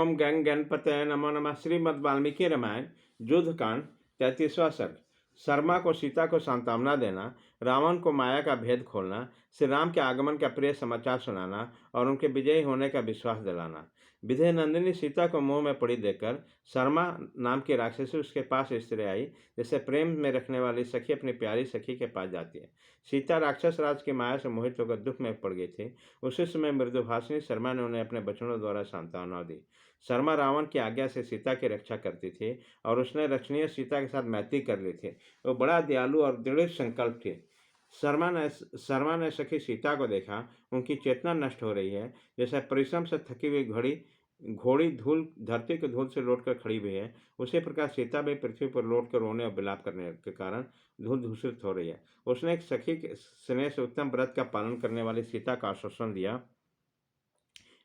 ओम गंग गणपतये नमो नमः। श्रीमद् वाल्मीकि रामायण युद्धकांड 33वां सर्ग। शर्मा को सीता को सांत्वना देना, रावण को माया का भेद खोलना, श्री राम के आगमन का प्रिय समाचार सुनाना और उनके विजयी होने का विश्वास दिलाना। विजय नंदिनी सीता को मुंह में पड़ी देकर शर्मा नाम की राक्षसी उसके पास स्त्री आई, जैसे प्रेम में रखने वाली सखी अपनी प्यारी सखी के पास जाती है। सीता राक्षस राज की माया से मोहित होकर दुख में पड़ गई थी। उसी समय मृदुभाषिनी शर्मा ने उन्हें अपने वचनों द्वारा सांत्वना दी। शर्मा रावण की आज्ञा से सीता की रक्षा करती थी और उसने रक्षणीय सीता के साथ मैत्री कर ली थी। वो बड़ा दयालु और दृढ़ संकल्प थी। शर्मा ने सखी सीता को देखा। उनकी चेतना नष्ट हो रही है, जैसे परिश्रम से थकी हुई घोड़ी धूल धरती के धूल से लौटकर खड़ी हुई है, उसी प्रकार सीता भी पृथ्वी पर लौटकर रोने और विलाप करने के कारण धूल दूषित हो रही है। उसने एक सखी के स्नेह से उत्तम व्रत का पालन करने वाली सीता का आश्वासन दिया।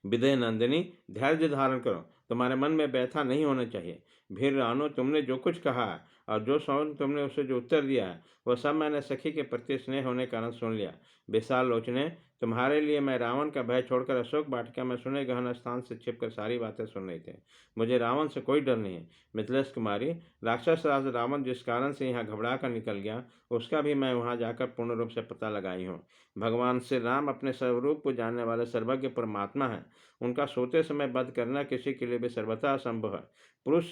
विदय नंदिनी, धैर्य धारण करो, तुम्हारे मन में व्यथा नहीं होना चाहिए। भीर रानो, तुमने जो कुछ कहा है और जो सौन तुमने उसे जो उत्तर दिया है, वह सब मैंने सखी के प्रति स्नेह होने के कारण सुन लिया। विशाल लोचने, तुम्हारे लिए मैं रावण का भय छोड़कर अशोक वाटिका में सुने गहन स्थान से छिपकर सारी बातें सुन रही थी। मुझे रावण से कोई डर नहीं है। मिथिलेश कुमारी, राक्षस राज रावण जिस कारण से यहाँ घबरा कर निकल गया, उसका भी मैं वहाँ जाकर पूर्ण रूप से पता लगाई हूँ। भगवान श्री राम अपने स्वरूप को जानने वाले सर्वज्ञ परमात्मा है। उनका सोते समय वध करना किसी के लिए भी सर्वथा असंभव है। पुरुष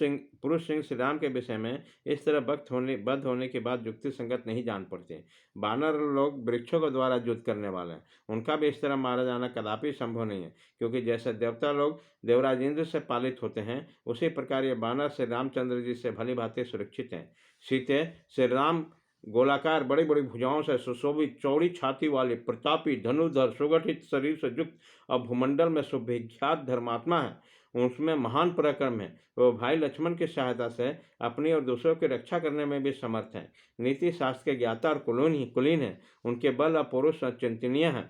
सिंह श्री राम के विषय में इस तरह बद्ध होने के बाद युक्ति संगत नहीं जान पड़ते। बानर लोग वृक्षों के द्वारा युद्ध करने वाले हैं, उनका भी इस तरह मारा जाना कदापि संभव नहीं है, क्योंकि जैसे देवता लोग देवराज इंद्र से पालित होते हैं, उसी प्रकार ये बानर श्री रामचंद्र जी से भली भांति सुरक्षित हैं। सीते, श्री राम गोलाकार बड़ी बड़ी भुजाओं से सुशोभित, चौड़ी छाती वाले, प्रतापी, धनुर्धर, सुगठित शरीर से युक्त और भूमंडल में सुविख्यात धर्मात्मा है। उसमें महान पराक्रम है। वो भाई लक्ष्मण की सहायता से अपनी और दूसरों की रक्षा करने में भी समर्थ है। नीति शास्त्र के ज्ञाता और कुलीन है। उनके बल और पुरुष अचिंतनीय है।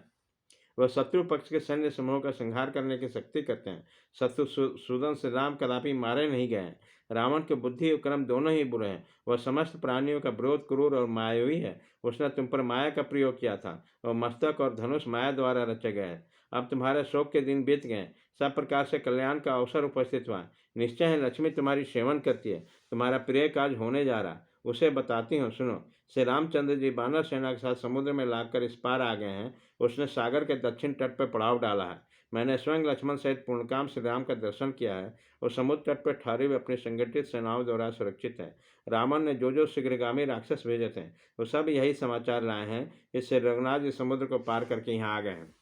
वह शत्रु पक्ष के सैन्य समूह का संहार करने की शक्ति करते हैं। शत्रु सूदन से राम कदापि मारे नहीं गए हैं। रावण के बुद्धि और कर्म दोनों ही बुरे हैं। वह समस्त प्राणियों का विरोध, क्रूर और मायावी है। उसने तुम पर माया का प्रयोग किया था और मस्तक और धनुष माया द्वारा रचे गए हैं। अब तुम्हारे शोक के दिन बीत गए। सब प्रकार से कल्याण का अवसर उपस्थित हुआ। निश्चय है लक्ष्मी तुम्हारी सेवन करती है। तुम्हारा प्रिय काज होने जा रहा, उसे बताती हूँ, सुनो। श्री रामचंद्र जी बानर सेना के साथ समुद्र में लागकर इस पार आ गए हैं। उसने सागर के दक्षिण तट पर पड़ाव डाला है। मैंने स्वयं लक्ष्मण सहित पूर्णकाम श्री राम का दर्शन किया है और समुद्र तट पर ठहरे हुए अपनी संगठित सेनाओं द्वारा सुरक्षित है। रावण ने जो शीघ्रगामी राक्षस भेजे थे, वो सब यही समाचार लाए हैं। इससे रघुनाथ जी समुद्र को पार करके यहाँ आ गए हैं।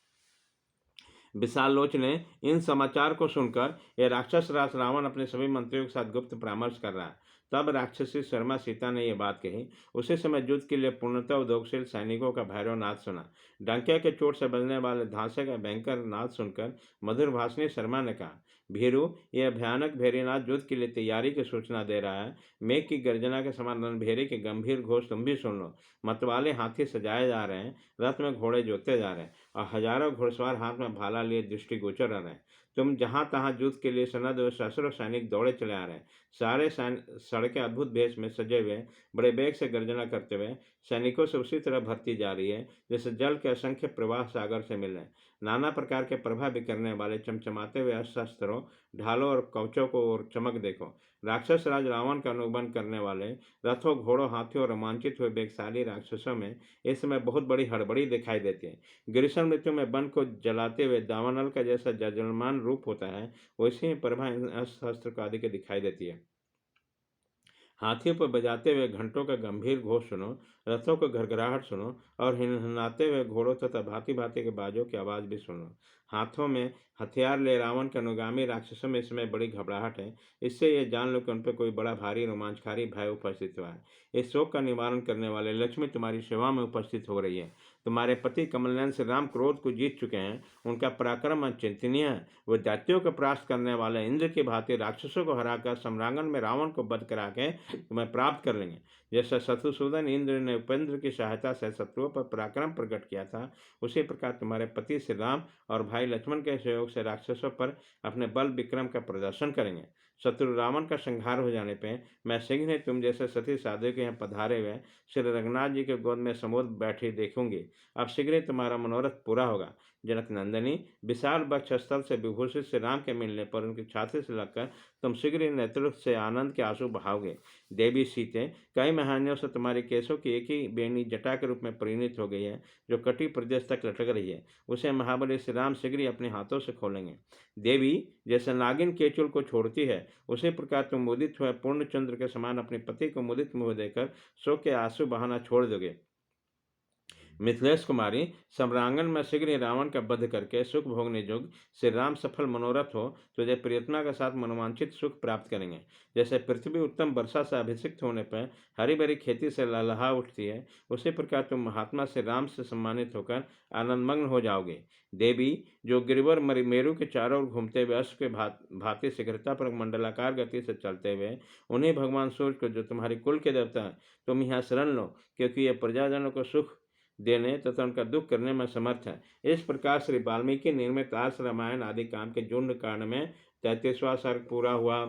विशाल लोच ने इन समाचार को सुनकर यह राक्षस राज रावण अपने सभी मंत्रियों के साथ गुप्त परामर्श कर रहा है। तब राक्षसी शर्मा सीता ने यह बात कही। उसी समय युद्ध के लिए पूर्णतः उद्योगशील सैनिकों का भैरव नाद सुना। डंके के चोट से बजने वाले धांसे का भयंकर नाद सुनकर मधुर भाषणी शर्मा ने कहा, भीरू, यह भयानक भेरीनाद युद्ध के लिए तैयारी की सूचना दे रहा है। मेघ की गर्जना के समान रणभेरी के गंभीर घोष तुम भी सुन लो। मतवाले हाथी सजाए जा रहे हैं, रथ में घोड़े जोते जा रहे हैं और हजारों घुड़सवार हाथ में भाला लिए दृष्टिगोचर रह रहे हैं। तुम जहां तहां युद्ध के लिए सनद हुए सहस्रों सैनिक दौड़े चले आ रहे हैं। सारे सड़कें अद्भुत भेष में सजे हुए बड़े वेग से गर्जना करते हुए सैनिकों से उसी तरह भरती जा रही है जैसे जल के असंख्य प्रवाह सागर से मिल रहे हैं। नाना प्रकार के प्रभा भी करने वाले चमचमाते हुए अस्त्रों, ढालों और कवचों को और चमक देखो। राक्षस राज रावण का अनुबंध करने वाले रथों, घोड़ों, हाथियों और रोमांचित हुए वेगशाली राक्षसों में इस समय बहुत बड़ी हड़बड़ी दिखाई देती है। ग्रीष्म ऋतु में वन को जलाते हुए दावानल का जैसा जजलमान रूप होता है, वैसे ही प्रभा अस्त्र आदि के दिखाई देती है। हाथियों पर बजाते हुए घंटों का गंभीर घोष सुनो, रथों का घरघराहट सुनो और हिनहिनाते हुए घोड़ों तथा भांति भांति के बाजों की आवाज़ भी सुनो। हाथों में हथियार ले रावण के अनुगामी राक्षसों में इसमें बड़ी घबराहट है। इससे ये जान लो कि उन पर कोई बड़ा भारी रोमांचकारी भय उपस्थित हुआ है। इस शोक का निवारण करने वाले लक्ष्मी तुम्हारी सेवा में उपस्थित हो रही है। तुम्हारे पति कमलनयन श्री राम क्रोध को जीत चुके हैं। उनका पराक्रम अचिंतनीय है। वो दैत्यों को परास्त करने वाले इंद्र की भांति राक्षसों को हराकर सम्रांगण में रावण को वध करा के तुम्हें प्राप्त कर लेंगे। जैसे शत्रुसूदन इंद्र ने उपेंद्र की सहायता से शत्रुओं पर पराक्रम प्रकट किया था, उसी प्रकार तुम्हारे पति श्री राम और भाई लक्ष्मण के सहयोग से राक्षसों पर अपने बल विक्रम का प्रदर्शन करेंगे। शत्रु रावण का संहार हो जाने पर मैं शीघ्र ही तुम जैसे सती साधु के यहाँ पधारे हुए श्री रघुनाथ जी के गोद में समोद बैठी देखूंगी। अब शीघ्र ही तुम्हारा मनोरथ पूरा होगा। जनक नंदिनी, विशाल वक्ष स्थल से विभूषित श्री राम के मिलने पर उनकी छाती से लगकर तुम शीघ्र ही नेतृत्व से आनंद के आंसू बहाओगे। देवी सीते, कई महीनों से तुम्हारी केशों की एक ही बेनी जटा के रूप में परिणित हो गई है, जो कटी प्रदेश तक लटक रही है। उसे महाबली श्री राम शीघ्र ही अपने हाथों से खोलेंगे। देवी, जैसे नागिन केचुल को छोड़ती है, उसी प्रकार तुम मुदित हुए पूर्ण चंद्र के समान अपने पति को मुदित मुँह देकर शोक के आंसू बहाना छोड़ दोगे। मिथिलेश कुमारी, सम्रांगण में शीघ्र ही रावण का वध करके सुख भोगने योग्य श्री राम सफल मनोरथ हो, तुझे प्रियतना के साथ मनोवांछित सुख प्राप्त करेंगे। जैसे पृथ्वी उत्तम वर्षा से अभिषिक्त होने पर हरी भरी खेती से लहलहा उठती है, उसी प्रकार तुम महात्मा श्री राम से सम्मानित होकर आनंदमग्न हो जाओगे। देवी, जो गिरिवर मेरु के चारों ओर घूमते हुए अश्व के भांति शीघ्रता पर मंडलाकार गति से चलते हुए, उन्हीं भगवान सूर्य को, जो तुम्हारी कुल के देवता हैं, तुम यहाँ शरण लो, क्योंकि ये प्रजाजनों को सुख देने तथा उनका दुख करने में समर्थ है। इस प्रकार श्री वाल्मीकि निर्मित आर्ष रामायण आदि काम के जूर्ण कांड में 33वां सर्ग पूरा हुआ।